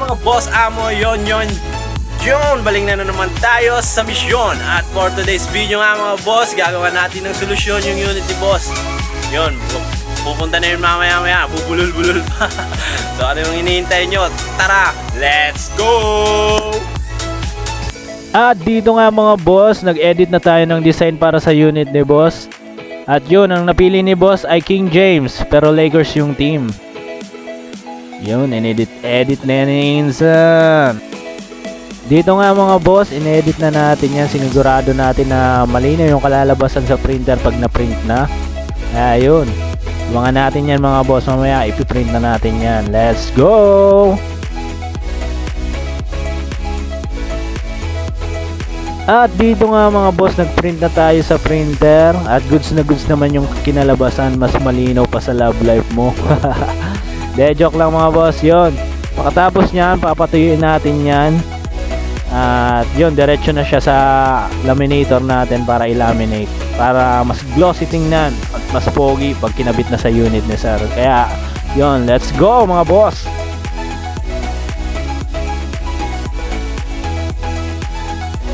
mga boss amo, yon, balik na naman tayo sa misyon. At for today's video nga mga boss, gagawa natin ng solusyon yung unit ni boss. Yun, pupunta na yun mamaya, bubulol-bulol pa. So ano yung hinihintay nyo? Tara, let's go! At dito nga mga boss, nag-edit na tayo ng design para sa unit ni boss. At yun, ang napili ni boss ay King James, pero Lakers yung team. Yun, edit na yan ni Insan. Dito nga mga boss, inedit na natin yan. Sinigurado natin na malinaw yung kalalabasan sa printer pag na-print na. Ayun, abangan natin yan mga boss, mamaya ipiprint na natin yan. Let's go! At dito nga mga boss, nagprint na tayo sa printer. At goods na goods naman yung kinalabasan. Mas malinaw pa sa love life mo. De, joke lang mga boss, yun. Pagkatapos nyan, papatuyuin natin yan. At yun, diretso na siya sa laminator natin para i-laminate. Para mas glossy tingnan at mas pogi pag kinabit na sa unit ni sir. Kaya, yun, let's go mga boss!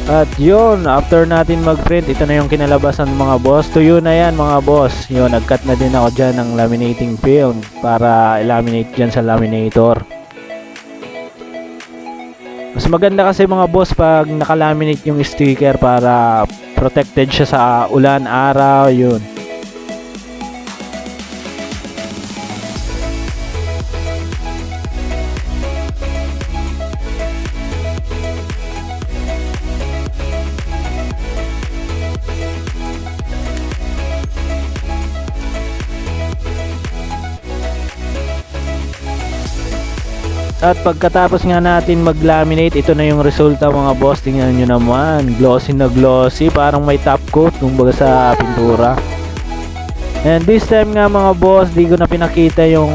At yun, after natin mag-print, ito na yung kinalabasan mga boss. Tuyo na yan mga boss. Yun, nag-cut na din ako dyan ng laminating film para i-laminate dyan sa laminator. Mas maganda kasi mga boss pag nakalaminate yung sticker para protected siya sa ulan, araw, yun. At pagkatapos nga natin mag-laminate, ito na yung resulta mga boss. Tingnan nyo naman, glossy na glossy, parang may top coat kumbaga sa pintura. And this time nga mga boss, di ko na pinakita yung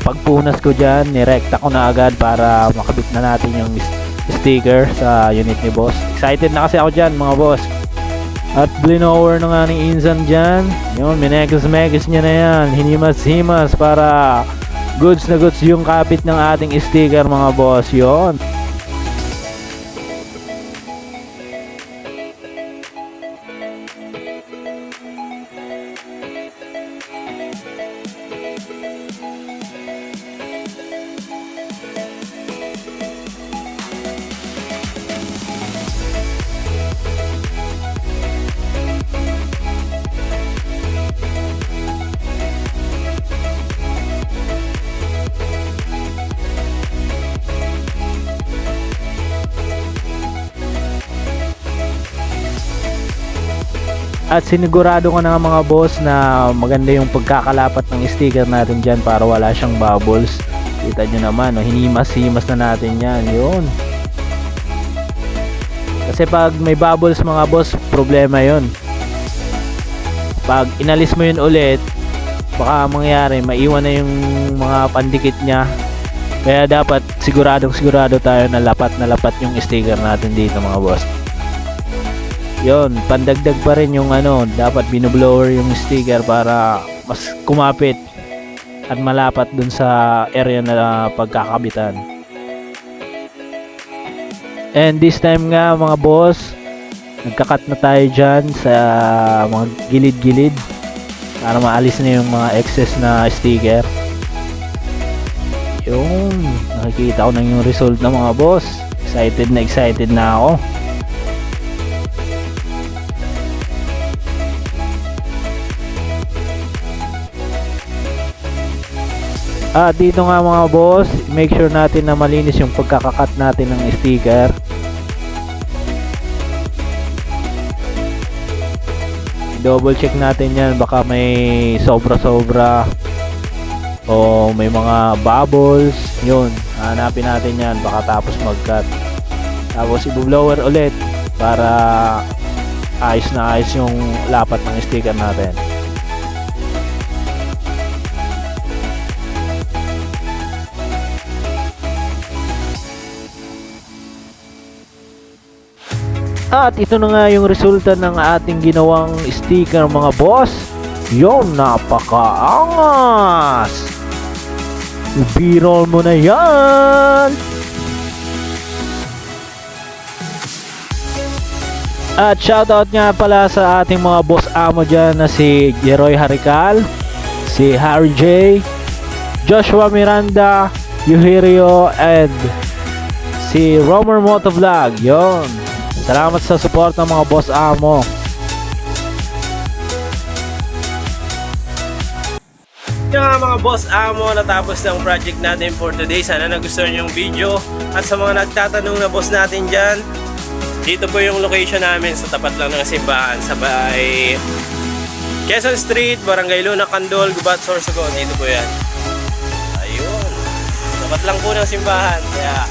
pagpunas ko dyan. Nirekta ko na agad para makabit na natin yung sticker sa unit ni boss. Excited na kasi ako dyan mga boss. At blinower na nga ni Insan dyan. Yun, minekis-mekis niya na yan, hinimas-himas para goods na goods yung kapit ng ating sticker mga boss. Yon. At sinigurado ko na mga boss na maganda yung pagkakalapat ng sticker natin dyan para wala siyang bubbles. Kita nyo naman, no? Hinimas-himas na natin yan. Yun. Kasi pag may bubbles mga boss, problema yun. Pag inalis mo yun ulit, baka mangyari, maiwan na yung mga pandikit niya. Kaya dapat sigurado tayo na lapat yung sticker natin dito mga boss. Yon, pandagdag pa rin yung dapat binublower yung sticker para mas kumapit at malapat dun sa area na pagkakabitan. And this time nga mga boss, nagkakat na tayo dyan sa mga gilid-gilid para maalis na yung mga excess na sticker. Yung nakikita ko na yung result na mga boss. Excited na ako. Dito nga mga boss, make sure natin na malinis yung pagkakakat natin ng sticker. Double check natin yan, baka may sobra o may mga bubbles. Yun, hanapin natin yan baka tapos mag-cut. Tapos i-blower ulit para ayos na ayos yung lapat ng sticker natin. At ito na nga yung resulta ng ating ginawang sticker mga boss. Yon, napakaangas! I-b-roll mo na yan! At shoutout nga pala sa ating mga boss amo dyan na si Jeroy Harikal, si Harry J, Joshua Miranda, Yuhirio, and si Romer Motovlog. Yon. Salamat sa support ng mga boss amo. Yung mga boss amo, natapos ng project natin for today. Sana nagustuhan yung video. At sa mga nagtatanong na boss natin dyan, dito po yung location namin sa tapat lang ng simbahan sa bay Quezon Street, Barangay Luna, Candol, Gubat, Sorsogon. Dito po yan. Ayun. Tapat lang po ng simbahan. Kaya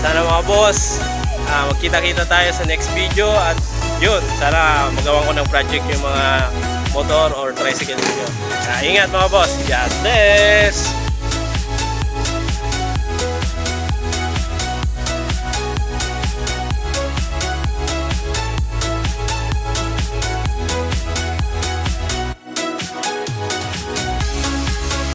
sana mga boss, magkita-kita tayo sa next video. At yun, sana magawa ko ng project yung mga motor or tricycle nyo. Ingat mga boss. God bless!